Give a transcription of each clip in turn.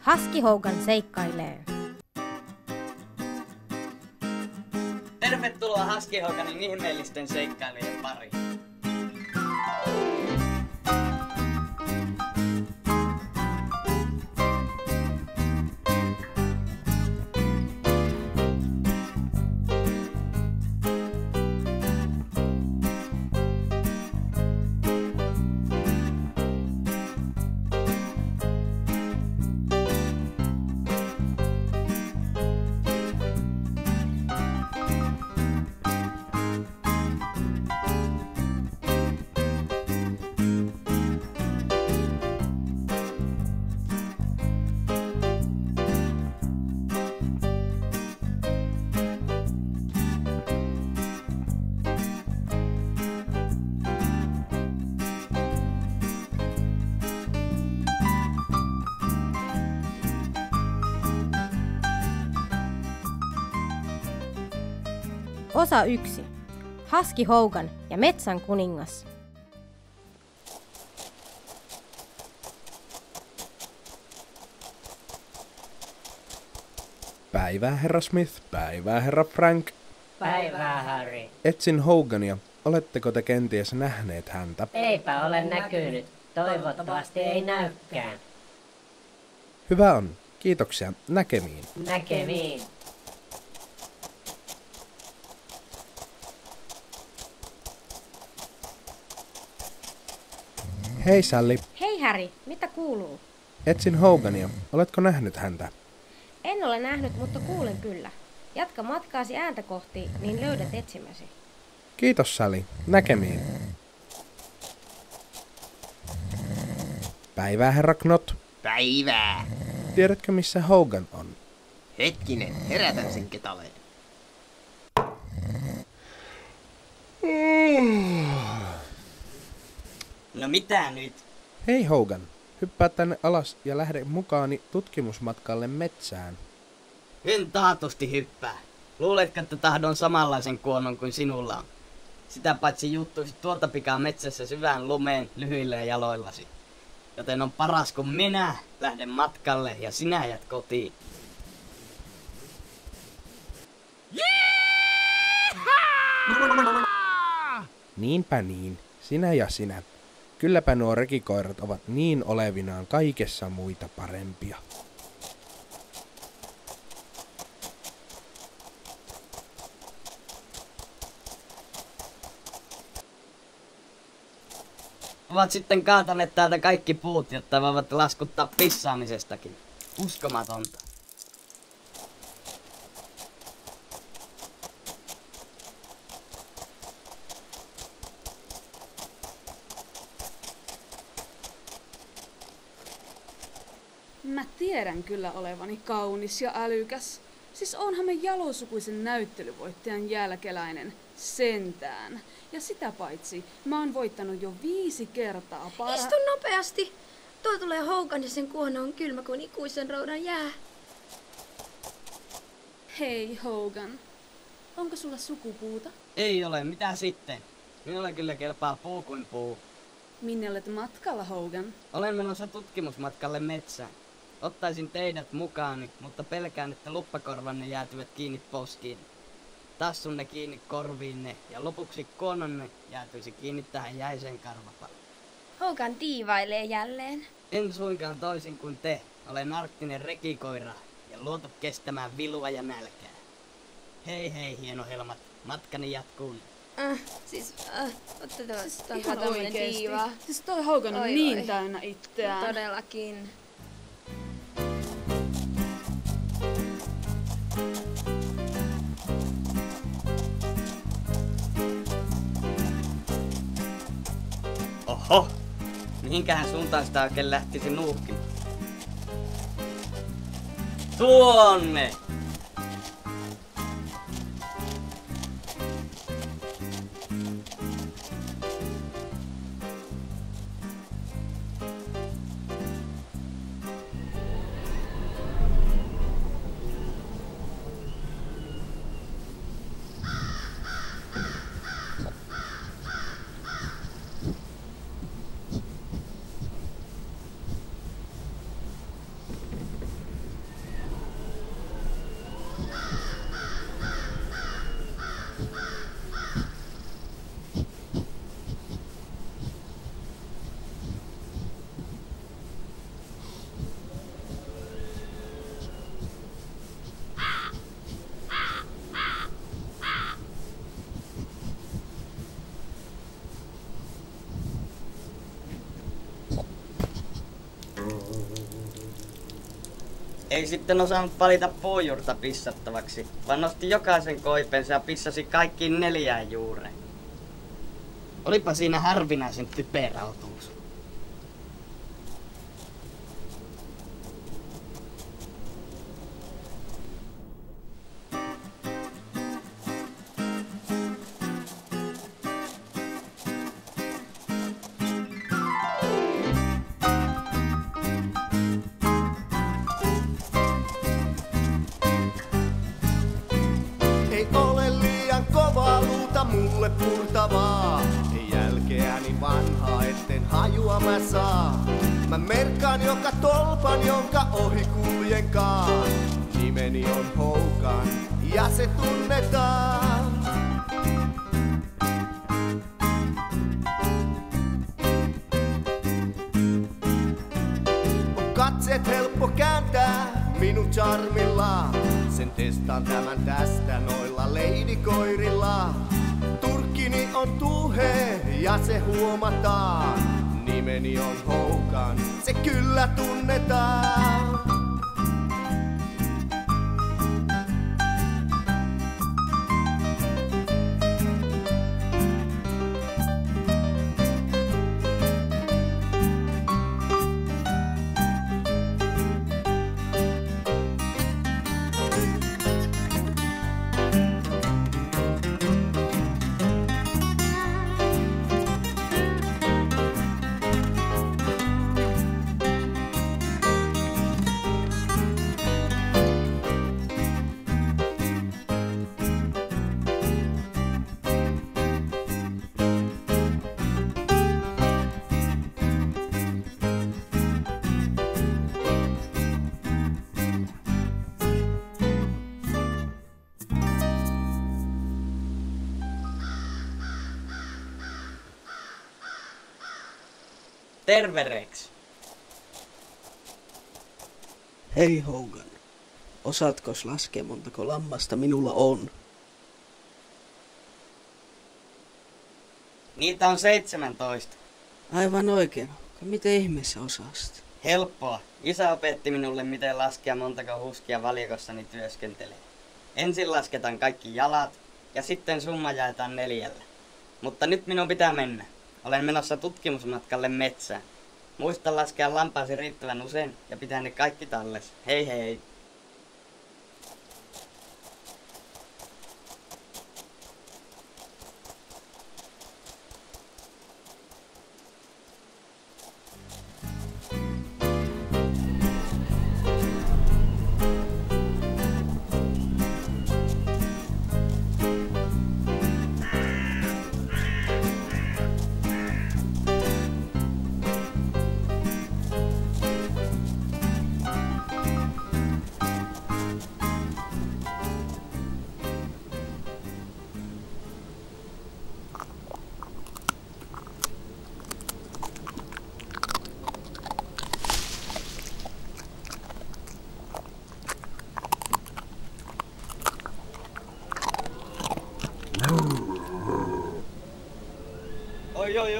Husky Hogan seikkailee. Tervetuloa Husky Hoganin ihmeellisten seikkailujen pariin. Osa 1. Husky Hogan ja metsän kuningas. Päivää herra Smith, päivää herra Frank. Päivää, Harry. Etsin Hogania. Oletteko te kenties nähneet häntä? Eipä ole näkynyt. Toivottavasti ei näykään. Hyvä on. Kiitoksia. Näkemiin. Näkemiin. Hei Sally. Hei Harry, mitä kuuluu? Etsin Hogania. Oletko nähnyt häntä? En ole nähnyt, mutta kuulen kyllä. Jatka matkaasi ääntä kohti, niin löydät etsimäsi. Kiitos Sally. Näkemiin. Päivää herra Knot. Päivää. Tiedätkö missä Hogan on? Hetkinen, herätän sen ketaleen. No mitä nyt? Hei Hogan. Hyppää tänne alas ja lähde mukaani tutkimusmatkalle metsään. En taatusti hyppää. Luuletko, että tahdon samanlaisen kuonon kuin sinulla on? Sitä paitsi juttuisit tuolta pikaa metsässä syvään lumeen lyhyillä jaloillasi. Joten on paras kun minä lähden matkalle ja sinä jät kotiin. Niinpä niin. Sinä ja sinä. Kylläpä nuo rekikoirat ovat niin olevinaan kaikessa muita parempia. Ovat sitten kaataneet täältä kaikki puut, jotta voivat laskuttaa pissaamisestakin. Uskomatonta. Mä tiedän kyllä olevani kaunis ja älykäs. Siis onhan me jalosukuisen näyttelyvoittajan jälkeläinen. Sentään. Ja sitä paitsi, mä oon voittanut jo 5 kertaa Istu nopeasti! Tuo tulee Hogan ja sen kuono on kylmä kuin ikuisen roudan jää. Hei Hogan, onko sulla sukupuuta? Ei ole, mitä sitten? Minulla kyllä kelpaa puu kuin puu. Minne olet matkalla, Hogan? Olen menossa tutkimusmatkalle metsään. Ottaisin teidät mukaani, mutta pelkään, että luppakorvanne jäätyvät kiinni poskiin. Tassunne kiinni korviinne ja lopuksi kuononne jäätyisi kiinni tähän jäiseen karvapalle. Hogan diivailee jälleen. En suinkaan toisin kuin te. Olen arktinen rekikoira ja luotu kestämään vilua ja nälkää. Hei hei hienohelmat, matkani jatkuu. Otetaan Ihan tämmönen oikeesti. diiva. Siis toi Hogan on Oi, niin oi. täynnä itseään. Todellakin. Oho! Mihinkähän suuntaan sitä oikein lähtisi nuuhkimaan? Tuonne! Ei sitten osannut valita puujurta pissattavaksi, vaan nosti jokaisen koipensa ja pissasi kaikkiin 4 juureen. Olipa siinä harvinaisen typerä otus. Ei ole liian kovaa luuta mulle purtavaa. Ei jälkeäni vanhaa, etten hajua mä saa. Mä merkkaan joka tolpan, jonka ohi kuljenkaan. Nimeni on Hogan ja se tunnetaan. On katseet helppo kääntää minun charmilla. Sen testaan tämän tästä noilla leidikoirilla. Turkkini on tuhe ja se huomataan. Nimeni on Hogan, se kyllä tunnetaan. Terve Rex. Hei Hogan, osaatkos laskea montako lammasta minulla on? Niitä on 17. Aivan oikein. Miten ihmeessä osasit? Helppoa. Isä opetti minulle, miten laskea montako huskia valikossani työskentelee. Ensin lasketaan kaikki jalat ja sitten summa jaetaan 4. Mutta nyt minun pitää mennä. Olen menossa tutkimusmatkalle metsään. Muista laskea lampaasi riittävän usein ja pitää ne kaikki tallessa. Hei hei!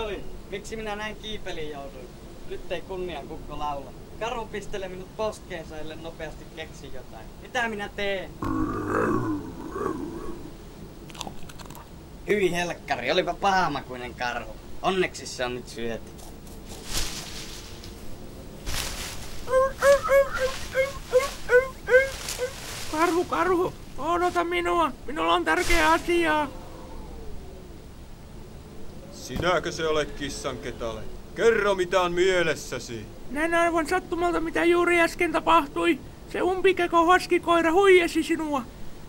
Oi. Miksi minä näin kiipeliin jouduin? Nyt ei kunnian kukko laula. Karhu pistelee minut poskeensa, ellei nopeasti keksi jotain. Mitä minä teen? Hyi helkkari, olipa pahamakuinen karhu. Onneksi se on nyt syöty. Karhu, odota minua. Minulla on tärkeä asia. Sinäkö se olet kissanketale? Kerro mitä on mielessäsi. Näin aivan sattumalta mitä juuri äsken tapahtui. Se umpikeko haskikoira huijasi sinua.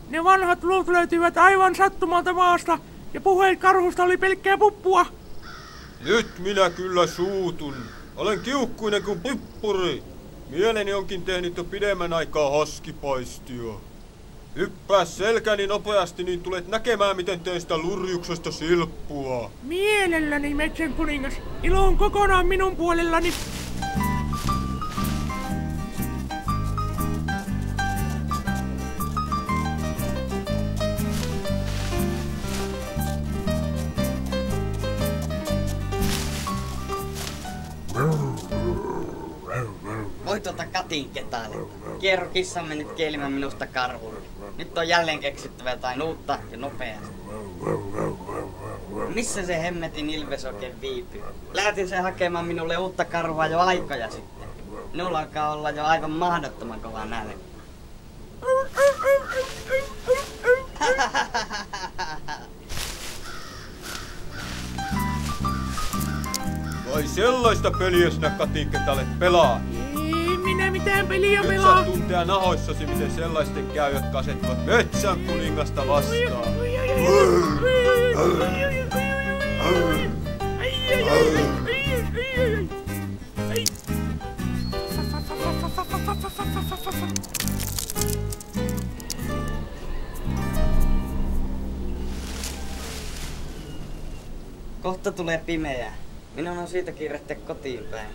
Ne vanhat luut löytyivät aivan sattumalta maasta ja puheet karhusta oli pelkkää puppua. Nyt minä kyllä suutun. Olen kiukkuinen kuin pippuri. Mieleni onkin tehnyt jo pidemmän aikaa haskipaistia. Hyppää selkäni nopeasti, niin tulet näkemään, miten teen sitä lurjuksesta silppua. Mielelläni, metsän kuningas. Ilo on kokonaan minun puolellani. Oi Katin ketaletta. Kierro kissamme nyt kielimään minusta karvulle. Nyt on jälleen keksittävä jotain uutta ja nopeasti. Missä se hemmetin ilves oikein viipyy? Lähtin sen hakemaan minulle uutta karvaa jo aikoja sitten. Minulla alkaa olla jo aivan mahdottoman kova nälkä. Vai sellaista peliä sinä Katinketalle pelaa? Ei minä mitään peliä Nyt pelaa. saat tuntea nahoissasi, miten sellaisten käy, jotka asettuvat metsän kuningasta vastaan. Kohta tulee pimeää. Minun on siitä kiirehtiä kotiin päin.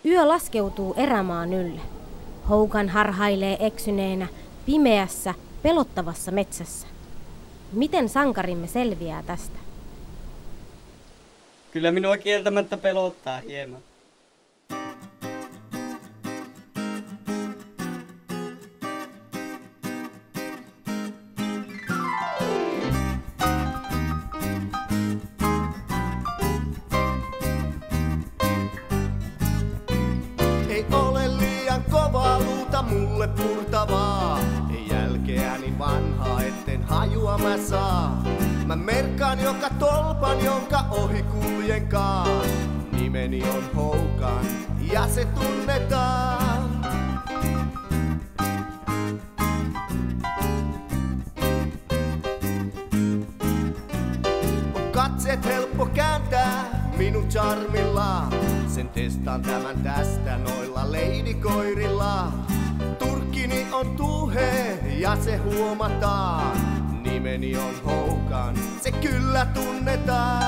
Yö laskeutuu erämaan ylle. Hogan harhailee eksyneenä pimeässä, pelottavassa metsässä. Miten sankarimme selviää tästä? Kyllä minua kieltämättä pelottaa hieman. Ei ole liian kovaa luuta mulle purtavaa. Ei jälkeäni vanhaa, etten hajua mä saa. Mä merkkaan joka tolpan, jonka ohi kuljenkaan. Nimeni on Hogan ja se tunnetaan. On katseet helppo kääntää minun charmilla. Sen testaan tämän tästä noilla leidikoirilla. Turkkini on tuhe ja se huomataan. Nimeni on Hogan, se kyllä tunnetaan.